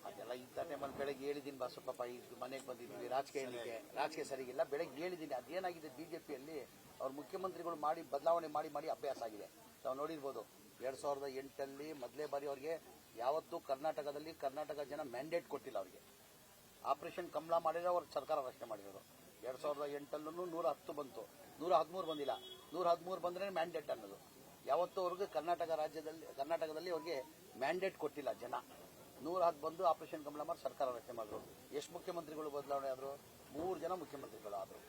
ಅದೆಲ್ಲ ಇಂಥ ಟೈಮಲ್ಲಿ ಬೆಳಗ್ಗೆ ಹೇಳಿದ್ದೀನಿ ಬಸಪ್ಪಪ್ಪ ಈಗ ಮನೆಗೆ ಬಂದಿದ್ವಿ ರಾಜಕೀಯ ಸರಿಗಿಲ್ಲ. ಬೆಳಗ್ಗೆ ಹೇಳಿದ್ದೀನಿ ಅದೇನಾಗಿದೆ ಬಿಜೆಪಿಯಲ್ಲಿ ಅವ್ರ ಮುಖ್ಯಮಂತ್ರಿಗಳು ಮಾಡಿ ಬದಲಾವಣೆ ಮಾಡಿ ಅಭ್ಯಾಸ ಆಗಿದೆ. ನಾವು ನೋಡಿರ್ಬೋದು 2008 ಮೊದಲೇ ಬಾರಿ ಅವ್ರಿಗೆ ಯಾವತ್ತೂ ಕರ್ನಾಟಕ ಜನ ಮ್ಯಾಂಡೇಟ್ ಕೊಟ್ಟಿಲ್ಲ. ಅವ್ರಿಗೆ ಆಪರೇಷನ್ ಕಮಲ ಮಾಡಿರೋ ಅವ್ರ ಸರ್ಕಾರ ರಚನೆ ಮಾಡಿರೋದು. 2008 110 ಬಂತು, 113 ಬಂದಿಲ್ಲ. 113 ಬಂದ್ರೆ ಮ್ಯಾಂಡೇಟ್ ಅನ್ನೋದು. ಯಾವತ್ತೂ ಅವ್ರಿಗೆ ಕರ್ನಾಟಕದಲ್ಲಿ ಅವ್ರಿಗೆ ಮ್ಯಾಂಡೇಟ್ ಕೊಟ್ಟಿಲ್ಲ ಜನ. 110 ಬಂದು ಆಪರೇಷನ್ ಕಮಲ ಮಾಡಿ ಸರ್ಕಾರ ರಚನೆ ಮಾಡಿದ್ರು. ಎಷ್ಟು ಮುಖ್ಯಮಂತ್ರಿಗಳು ಬದಲಾವಣೆ ಆದ್ರು? 3 ಜನ ಮುಖ್ಯಮಂತ್ರಿಗಳು ಆದ್ರು.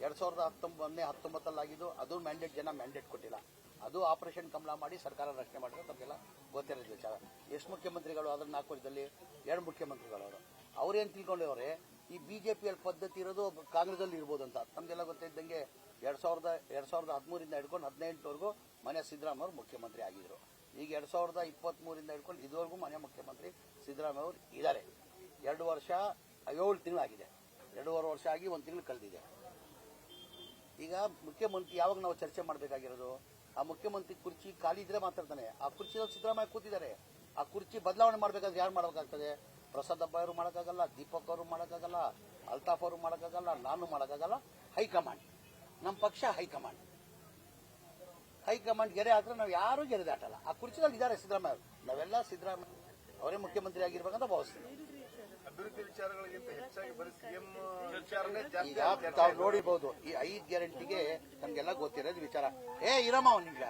2019 ಆಗಿದ್ದು ಅದು ಜನ ಮ್ಯಾಂಡೇಟ್ ಕೊಟ್ಟಿಲ್ಲ. ಅದು ಆಪರೇಷನ್ ಕಮಲ ಮಾಡಿ ಸರ್ಕಾರ ರಚನೆ ಮಾಡಿದ್ರೆ ತಮಗೆಲ್ಲ ಗೊತ್ತಿರೋದು ವಿಚಾರ. ಎಷ್ಟು ಮುಖ್ಯಮಂತ್ರಿಗಳು ಆದ್ರೆ 4 ವರ್ಷದಲ್ಲಿ 2 ಮುಖ್ಯಮಂತ್ರಿಗಳು ಅವರು. ಅವ್ರೇನು ತಿಳ್ಕೊಂಡವ್ರೆ ಈ ಬಿಜೆಪಿಯಲ್ಲಿ ಪದ್ಧತಿ ಇರೋದು ಕಾಂಗ್ರೆಸ್ನಲ್ಲಿ ಇರ್ಬೋದು ಅಂತ. ನಮಗೆಲ್ಲ ಗೊತ್ತಿದ್ದಂಗೆ 2013 ಹಿಡ್ಕೊಂಡು 2018ವರೆಗೂ ಮನೆ ಸಿದ್ದರಾಮಯ್ಯ ಅವರು ಮುಖ್ಯಮಂತ್ರಿ ಆಗಿದ್ರು. ಈಗ 2023 ಹಿಡ್ಕೊಂಡು ಇದುವರೆಗೂ ಮನೆ ಮುಖ್ಯಮಂತ್ರಿ ಸಿದ್ದರಾಮಯ್ಯ ಅವರು ಇದ್ದಾರೆ. 2 ವರ್ಷ 7 ತಿಂಗಳಾಗಿದೆ. 2.5 ವರ್ಷ ಆಗಿ 1 ತಿಂಗಳು ಕಳೆದಿದೆ. ಈಗ ಮುಖ್ಯಮಂತ್ರಿ ಯಾವಾಗ ನಾವು ಚರ್ಚೆ ಮಾಡಬೇಕಾಗಿರೋದು? ಆ ಮುಖ್ಯಮಂತ್ರಿ ಕುರ್ಚಿ ಖಾಲಿ ಇದ್ರೆ ಮಾತಾಡ್ತಾನೆ. ಆ ಕುರ್ಚಿಯಲ್ಲಿ ಸಿದ್ದರಾಮಯ್ಯ ಕೂತಿದ್ದಾರೆ. ಆ ಕುರ್ಚಿ ಬದಲಾವಣೆ ಮಾಡಬೇಕಾದ್ರೆ ಯಾರು ಮಾಡಬೇಕಾಗ್ತದೆ? ಪ್ರಸಾದ್ ಹಬ್ಬ ಅವರು ಮಾಡೋಕ್ಕಾಗಲ್ಲ, ದೀಪಕ್ ಅವರು ಮಾಡೋಕ್ಕಾಗಲ್ಲ, ಅಲ್ತಾಫ್ ಅವರು ಮಾಡೋಕ್ಕಾಗಲ್ಲ, ನಾನು ಮಾಡೋಕ್ಕಾಗಲ್ಲ. ಹೈಕಮಾಂಡ್, ನಮ್ಮ ಪಕ್ಷ ಹೈಕಮಾಂಡ್ ಗೆರೆ ಹಾಕಿದ್ರೆ ನಾವು ಯಾರೂ ಗೆರೆ ದಾಟಲ್ಲ. ಆ ಕುರ್ಚಿದಲ್ಲಿ ಇದ್ದಾರೆ ಸಿದ್ದರಾಮಯ್ಯ. ನಾವೆಲ್ಲ ಸಿದ್ದರಾಮಯ್ಯ ಅವರೇ ಮುಖ್ಯಮಂತ್ರಿ ಆಗಿರ್ಬೇಕಂತ ಭಾವಿಸ್ತೀವಿ. ಅಭಿವೃದ್ಧಿ ವಿಚಾರಗಳಿಗಿಂತ ಹೆಚ್ಚಾಗಿ ಬರೀ ಸಿಎಂ ವಿಚಾರನೇ ಈಗ ತಾವು ನೋಡಿಬಹುದು. ಈ 5 ಗ್ಯಾರಂಟಿಗೆ ತಮ್ಗೆಲ್ಲ ಗೊತ್ತಿರೋದು ವಿಚಾರ. ಇರಮ್ಮ ಅವನಿಲ್ಲ.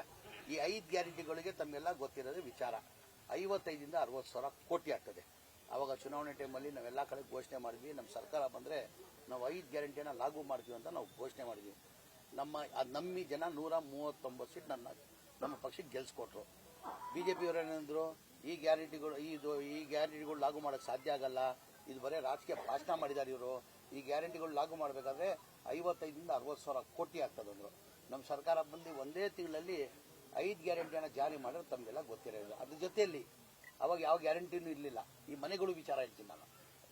ಈ 5 ಗ್ಯಾರಂಟಿಗಳಿಗೆ ತಮ್ಗೆಲ್ಲ ಗೊತ್ತಿರೋದು ವಿಚಾರ. 55 60 ಸಾವಿರ ಕೋಟಿ ಆಗ್ತದೆ. ಅವಾಗ ಚುನಾವಣೆ ಟೈಮಲ್ಲಿ ನಾವೆಲ್ಲ ಕಡೆ ಘೋಷಣೆ ಮಾಡಿದ್ವಿ. ನಮ್ಮ ಸರ್ಕಾರ ಬಂದ್ರೆ ನಾವು 5 ಗ್ಯಾರಂಟಿನ ಲಾಗು ಮಾಡ್ತೀವಿ ಅಂತ ನಾವು ಘೋಷಣೆ ಮಾಡಿದ್ವಿ. ನಮ್ಮಿ ಜನ 139 ಸೀಟ್ ನಮ್ಮ ಪಕ್ಷಕ್ಕೆ ಗೆಲ್ಸ್ಕೊಟ್ರು. ಬಿಜೆಪಿಯವರು ಏನಂದ್ರು, ಈ ಗ್ಯಾರಂಟಿಗಳು ಲಾಗು ಮಾಡೋಕ್ಕೆ ಸಾಧ್ಯ ಆಗಲ್ಲ, ಇದು ಬರೀ ರಾಜಕೀಯ ಭಾಷಣ ಮಾಡಿದ್ದಾರೆ ಇವರು. ಈ ಗ್ಯಾರಂಟಿಗಳು ಲಾಗು ಮಾಡಬೇಕಾದ್ರೆ 55 60 ಸಾವಿರ ಕೋಟಿ ಆಗ್ತದಂದ್ರು. ನಮ್ಮ ಸರ್ಕಾರ ಬಂದು ಒಂದೇ ತಿಂಗಳಲ್ಲಿ 5 ಗ್ಯಾರಂಟಿಯನ್ನು ಜಾರಿ ಮಾಡಿದ್ರೆ ತಮಗೆಲ್ಲ ಗೊತ್ತಿರೋದು. ಅದ್ರ ಜೊತೆಯಲ್ಲಿ ಅವಾಗ ಯಾವ ಗ್ಯಾರಂಟಿನೂ ಇರಲಿಲ್ಲ. ಈ ಮನೆಗಳು ವಿಚಾರ ಹೇಳ್ತೀನಿ ನಾನು.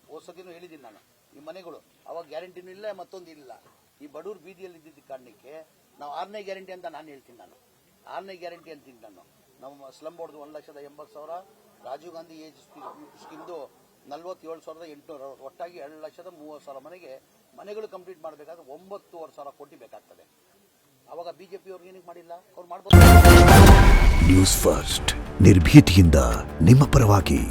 ಹೋದ್ಸತಿನೂ ಹೇಳಿದ್ದೀನಿ ನಾನು. ಈ ಮನೆಗಳು ಅವಾಗ ಗ್ಯಾರಂಟಿನೂ ಇಲ್ಲ, ಮತ್ತೊಂದು ಇಲ್ಲ. ಈ ಬಡವ್ರು ಬೀದಿಯಲ್ಲಿ ಇದ್ದಿದ್ದ ಕಾರಣಕ್ಕೆ ನಾವು 6ನೇ ಗ್ಯಾರಂಟಿ ಅಂತ ನಾನು ಹೇಳ್ತೀನಿ. 6ನೇ ಗ್ಯಾರಂಟಿ ಅಂತೀನಿ ನಾನು. ನಮ್ಮ ಸ್ಲಮ್ ಬೋರ್ಡ್ದು 1,80,000, ರಾಜೀವ್ ಗಾಂಧಿ ಏಜ್ ಸ್ಕೀಮ್ದು 47,800, ಒಟ್ಟಾಗಿ 2,30,000 ಮನೆಗಳು ಕಂಪ್ಲೀಟ್ ಮಾಡಬೇಕಾದ್ರೆ 9,500 ಕೋಟಿ ಬೇಕಾಗ್ತದೆ. ಅವಾಗ ಬಿಜೆಪಿ ಅವ್ರಿಗೆ ಏನಕ್ಕೆ ಮಾಡಿಲ್ಲ? ಅವ್ರು ಮಾಡ್ಬೋದು. ನ್ಯೂಸ್ ಫಸ್ಟ್, ನಿರ್ಭೀತಿಯಿಂದ ನಿಮ್ಮ ಪರವಾಗಿ.